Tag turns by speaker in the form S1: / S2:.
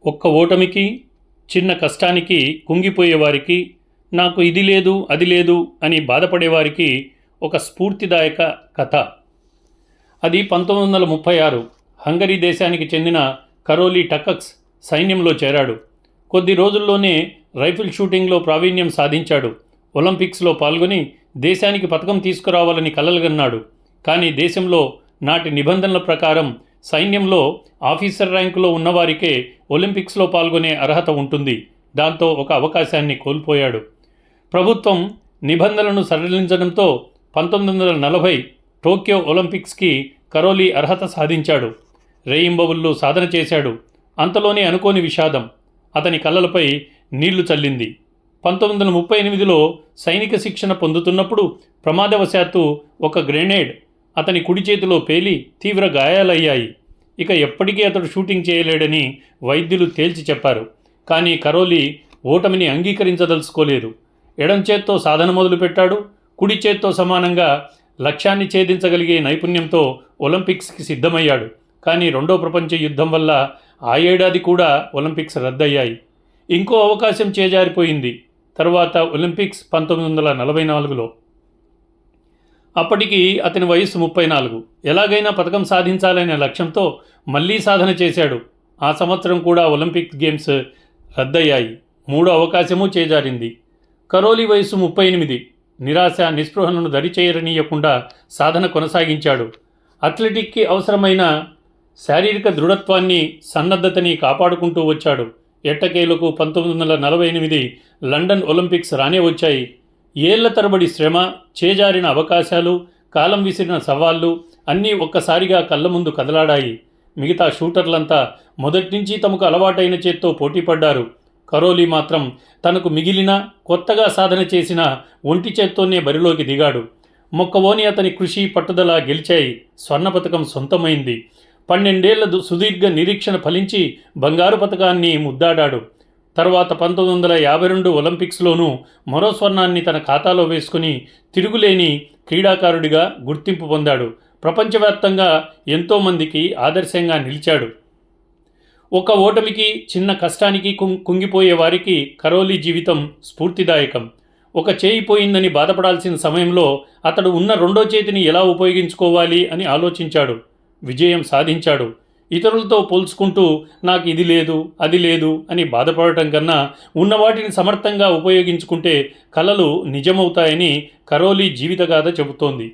S1: ఒక్క ఓటమికి, చిన్న కష్టానికి కుంగిపోయేవారికి, నాకు ఇది లేదు అది లేదు అని బాధపడేవారికి ఒక స్ఫూర్తిదాయక కథ. అది 1936 హంగరీ దేశానికి చెందిన కరోలీ టకక్స్ సైన్యంలో చేరాడు. కొద్ది రోజుల్లోనే రైఫిల్ షూటింగ్లో ప్రావీణ్యం సాధించాడు. ఒలింపిక్స్లో పాల్గొని దేశానికి పతకం తీసుకురావాలని కలలుగన్నాడు. కానీ దేశంలో నాటి నిబంధనల ప్రకారం సైన్యంలో ఆఫీసర్ ర్యాంకులో ఉన్నవారికే ఒలింపిక్స్లో పాల్గొనే అర్హత ఉంటుంది. దాంతో ఒక అవకాశాన్ని కోల్పోయాడు. ప్రభుత్వం నిబంధనలను సడలించడంతో 1940 టోక్యో ఒలింపిక్స్కి కరోలీ అర్హత సాధించాడు. రేయింబవళ్ళు సాధన చేశాడు. అంతలోనే అనుకోని విషాదం అతని కళ్ళలపై నీళ్లు చల్లింది. 1938లో సైనిక శిక్షణ పొందుతున్నప్పుడు ప్రమాదవశాత్తు ఒక గ్రెనేడ్ అతని కుడి చేతిలో పేలి తీవ్ర గాయాలయ్యాయి. ఇక ఎప్పటికీ అతడు షూటింగ్ చేయలేడని వైద్యులు తేల్చి చెప్పారు. కానీ కరోలీ ఓటమిని అంగీకరించదలుచుకోలేదు. ఎడం చేత్తో సాధన మొదలుపెట్టాడు. కుడి చేత్తో సమానంగా లక్ష్యాన్ని ఛేదించగలిగే నైపుణ్యంతో ఒలింపిక్స్కి సిద్ధమయ్యాడు. కానీ రెండో ప్రపంచ యుద్ధం వల్ల ఆ ఏడాది కూడా ఒలింపిక్స్ రద్దయ్యాయి. ఇంకో అవకాశం చేజారిపోయింది. తరువాత ఒలింపిక్స్ 1944లో. అప్పటికి అతని వయసు 34. ఎలాగైనా పతకం సాధించాలనే లక్ష్యంతో మళ్లీ సాధన చేశాడు. ఆ సంవత్సరం కూడా ఒలింపిక్ గేమ్స్ రద్దయ్యాయి. మూడో అవకాశమూ చేజారింది. కరోలీ వయసు 38. నిరాశ నిస్పృహలను దరిచేయనీయకుండా సాధన కొనసాగించాడు. అథ్లెటిక్కి అవసరమైన శారీరక దృఢత్వాన్ని, సన్నద్ధతని కాపాడుకుంటూ వచ్చాడు. ఎట్టకేలకు 1948 లండన్ ఒలింపిక్స్ రానే వచ్చాయి. ఏళ్ల తరబడి శ్రమ, చేజారిన అవకాశాలు, కాలం విసిరిన సవాళ్లు అన్నీ ఒక్కసారిగా కళ్ళ ముందు కదలాడాయి. మిగతా షూటర్లంతా మొదట్నుంచి తమకు అలవాటైన చేత్తో పోటీపడ్డారు. కరోలీ మాత్రం తనకు మిగిలిన, కొత్తగా సాధన చేసిన ఒంటి చేత్తోనే బరిలోకి దిగాడు. మొక్కవోని అతని కృషి, పట్టుదల గెలిచాయి. స్వర్ణ పతకం సొంతమైంది. 12 ఏళ్ల సుదీర్ఘ నిరీక్షణ ఫలించి బంగారు పతకాన్ని ముద్దాడాడు. తర్వాత 1952 ఒలింపిక్స్లోనూ మరో స్వర్ణాన్ని తన ఖాతాలో వేసుకుని తిరుగులేని క్రీడాకారుడిగా గుర్తింపు పొందాడు. ప్రపంచవ్యాప్తంగా ఎంతోమందికి ఆదర్శంగా నిలిచాడు. ఒక ఓటమికి, చిన్న కష్టానికి కుంగిపోయే వారికి కరోలీ జీవితం స్ఫూర్తిదాయకం. ఒక చేయి పోయిందని బాధపడాల్సిన సమయంలో అతడు ఉన్న రెండో చేతిని ఎలా ఉపయోగించుకోవాలి అని ఆలోచించాడు. విజయం సాధించాడు. ఇతరులతో పోల్చుకుంటూ నాకు ఇది లేదు అది లేదు అని బాధపడటం కన్నా ఉన్న వాటిని సమర్థంగా ఉపయోగించుకుంటే కలలు నిజమవుతాయని కరోలీ జీవితగాథ చెబుతోంది.